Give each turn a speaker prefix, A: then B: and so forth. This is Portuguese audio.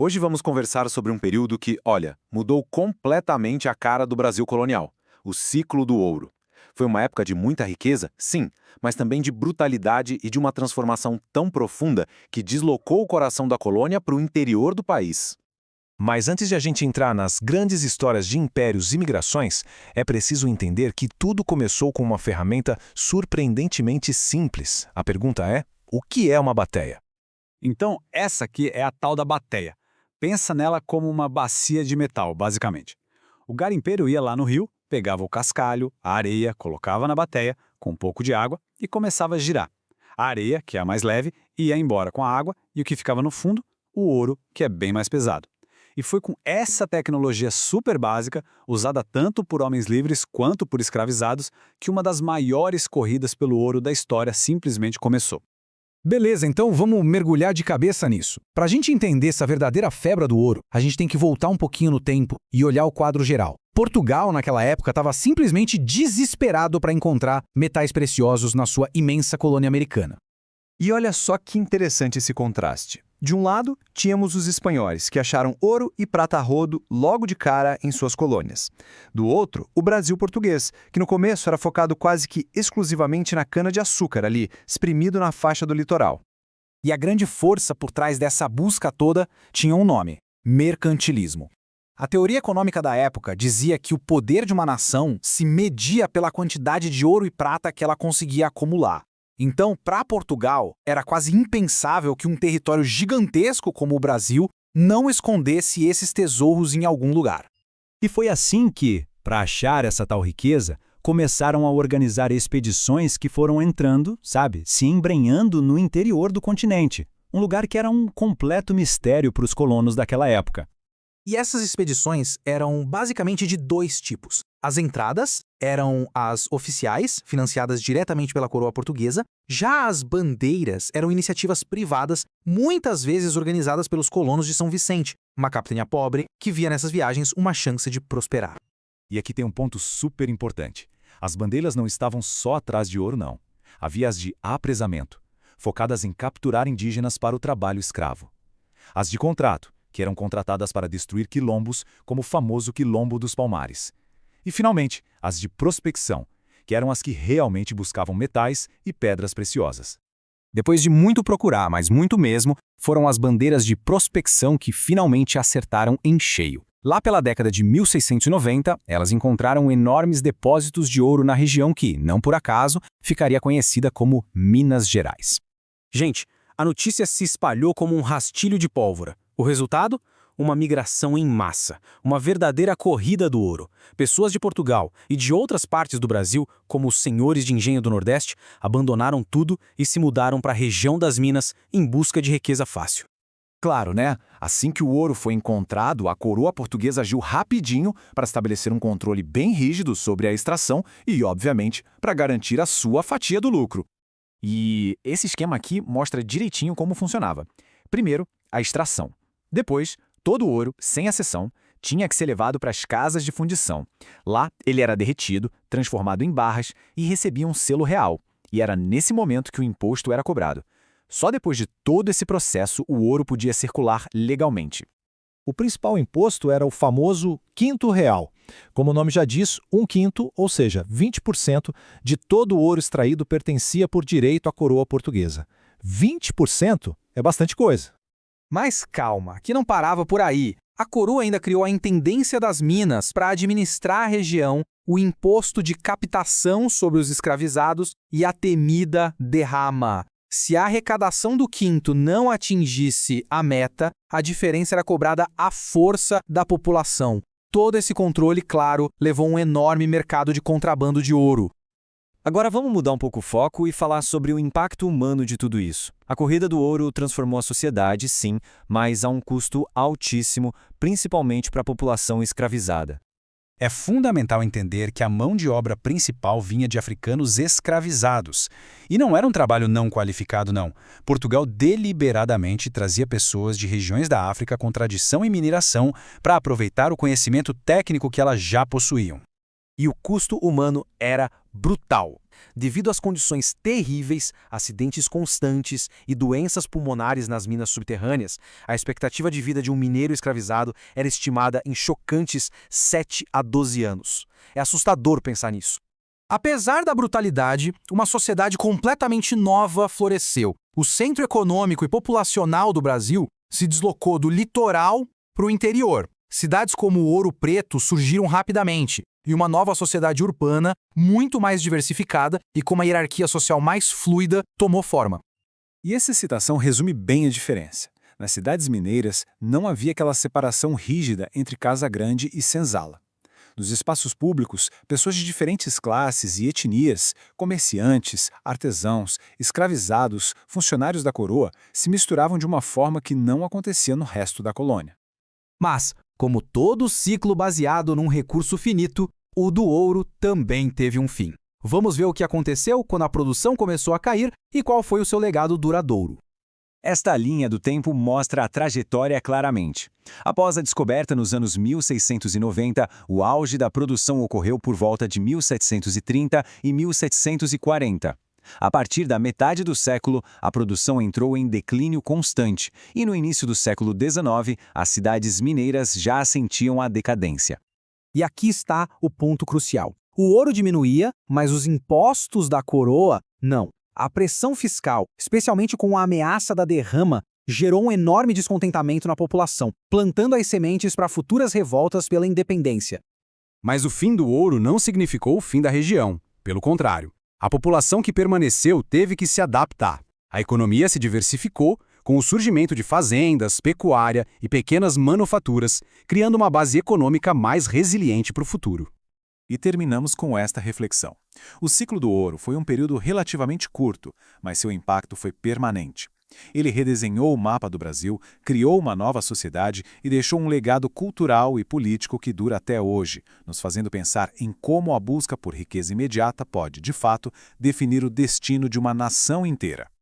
A: Hoje vamos conversar sobre um período que, olha, mudou completamente a cara do Brasil colonial, o ciclo do ouro. Foi uma época de muita riqueza, sim, mas também de brutalidade e de uma transformação tão profunda que deslocou o coração da colônia para o interior do país.
B: Mas antes de a gente entrar nas grandes histórias de impérios e migrações, é preciso entender que tudo começou com uma ferramenta surpreendentemente simples. A pergunta é: o que é uma bateia?
C: Então, essa aqui é a tal da bateia. Pensa nela como uma bacia de metal, basicamente. O garimpeiro ia lá no rio, pegava o cascalho, a areia, colocava na bateia, com um pouco de água, e começava a girar. A areia, que é a mais leve, ia embora com a água, e o que ficava no fundo? O ouro, que é bem mais pesado. E foi com essa tecnologia super básica, usada tanto por homens livres quanto por escravizados, que uma das maiores corridas pelo ouro da história simplesmente começou.
D: Beleza, então vamos mergulhar de cabeça nisso. Para a gente entender essa verdadeira febre do ouro, a gente tem que voltar um pouquinho no tempo e olhar o quadro geral. Portugal, naquela época, estava simplesmente desesperado para encontrar metais preciosos na sua imensa colônia americana.
E: E olha só que interessante esse contraste. De um lado, tínhamos os espanhóis, que acharam ouro e prata a rodo logo de cara em suas colônias. Do outro, o Brasil português, que no começo era focado quase que exclusivamente na cana-de-açúcar ali, espremido na faixa do litoral.
D: E a grande força por trás dessa busca toda tinha um nome: mercantilismo. A teoria econômica da época dizia que o poder de uma nação se media pela quantidade de ouro e prata que ela conseguia acumular. Então, para Portugal, era quase impensável que um território gigantesco como o Brasil não escondesse esses tesouros em algum lugar.
F: E foi assim que, para achar essa tal riqueza, começaram a organizar expedições que foram entrando, se embrenhando no interior do continente, um lugar que era um completo mistério para os colonos daquela época.
D: E essas expedições eram basicamente de dois tipos. As entradas eram as oficiais, financiadas diretamente pela coroa portuguesa. Já as bandeiras eram iniciativas privadas, muitas vezes organizadas pelos colonos de São Vicente, uma capitania pobre que via nessas viagens uma chance de prosperar.
B: E aqui tem um ponto super importante. As bandeiras não estavam só atrás de ouro, não. Havia as de apresamento, focadas em capturar indígenas para o trabalho escravo. As de contrato, que eram contratadas para destruir quilombos, como o famoso Quilombo dos Palmares. E, finalmente, as de prospecção, que eram as que realmente buscavam metais e pedras preciosas.
D: Depois de muito procurar, mas muito mesmo, foram as bandeiras de prospecção que finalmente acertaram em cheio. Lá pela década de 1690, elas encontraram enormes depósitos de ouro na região que, não por acaso, ficaria conhecida como Minas Gerais.
G: Gente, a notícia se espalhou como um rastilho de pólvora. O resultado? Uma migração em massa, uma verdadeira corrida do ouro. Pessoas de Portugal e de outras partes do Brasil, como os senhores de engenho do Nordeste, abandonaram tudo e se mudaram para a região das Minas em busca de riqueza fácil.
A: Claro, né? Assim que o ouro foi encontrado, a coroa portuguesa agiu rapidinho para estabelecer um controle bem rígido sobre a extração e, obviamente, para garantir a sua fatia do lucro. E esse esquema aqui mostra direitinho como funcionava. Primeiro, a extração. Depois, todo o ouro, sem exceção, tinha que ser levado para as casas de fundição. Lá, ele era derretido, transformado em barras e recebia um selo real. E era nesse momento que o imposto era cobrado. Só depois de todo esse processo, o ouro podia circular legalmente.
H: O principal imposto era o famoso quinto real. Como o nome já diz, um quinto, ou seja, 20% de todo o ouro extraído pertencia por direito à coroa portuguesa. 20% é bastante coisa.
D: Mas calma, que não parava por aí. A coroa ainda criou a Intendência das Minas para administrar a região, o imposto de captação sobre os escravizados e a temida derrama. Se a arrecadação do quinto não atingisse a meta, a diferença era cobrada à força da população. Todo esse controle, claro, levou a um enorme mercado de contrabando de ouro.
F: Agora vamos mudar um pouco o foco e falar sobre o impacto humano de tudo isso. A corrida do ouro transformou a sociedade, sim, mas a um custo altíssimo, principalmente para a população escravizada.
D: É fundamental entender que a mão de obra principal vinha de africanos escravizados. E não era um trabalho não qualificado, não. Portugal deliberadamente trazia pessoas de regiões da África com tradição em mineração para aproveitar o conhecimento técnico que elas já possuíam.
B: E o custo humano era
G: brutal. Devido às condições terríveis, acidentes constantes e doenças pulmonares nas minas subterrâneas, a expectativa de vida de um mineiro escravizado era estimada em chocantes 7 a 12 anos. É assustador pensar nisso.
D: Apesar da brutalidade, uma sociedade completamente nova floresceu. O centro econômico e populacional do Brasil se deslocou do litoral para o interior. Cidades como Ouro Preto surgiram rapidamente, e uma nova sociedade urbana, muito mais diversificada e com uma hierarquia social mais fluida, tomou forma.
C: E essa citação resume bem a diferença. Nas cidades mineiras, não havia aquela separação rígida entre casa grande e senzala. Nos espaços públicos, pessoas de diferentes classes e etnias, comerciantes, artesãos, escravizados, funcionários da coroa, se misturavam de uma forma que não acontecia no resto da colônia.
D: Mas, como todo ciclo baseado num recurso finito, o do ouro também teve um fim. Vamos ver o que aconteceu quando a produção começou a cair e qual foi o seu legado duradouro.
B: Esta linha do tempo mostra a trajetória claramente. Após a descoberta nos anos 1690, o auge da produção ocorreu por volta de 1730 e 1740. A partir da metade do século, a produção entrou em declínio constante, e no início do século XIX, as cidades mineiras já sentiam a decadência.
D: E aqui está o ponto crucial. O ouro diminuía, mas os impostos da coroa não. A pressão fiscal, especialmente com a ameaça da derrama, gerou um enorme descontentamento na população, plantando as sementes para futuras revoltas pela independência.
G: Mas o fim do ouro não significou o fim da região. Pelo contrário, a população que permaneceu teve que se adaptar. A economia se diversificou, com o surgimento de fazendas, pecuária e pequenas manufaturas, criando uma base econômica mais resiliente para o futuro.
A: E terminamos com esta reflexão. O ciclo do ouro foi um período relativamente curto, mas seu impacto foi permanente. Ele redesenhou o mapa do Brasil, criou uma nova sociedade e deixou um legado cultural e político que dura até hoje, nos fazendo pensar em como a busca por riqueza imediata pode, de fato, definir o destino de uma nação inteira.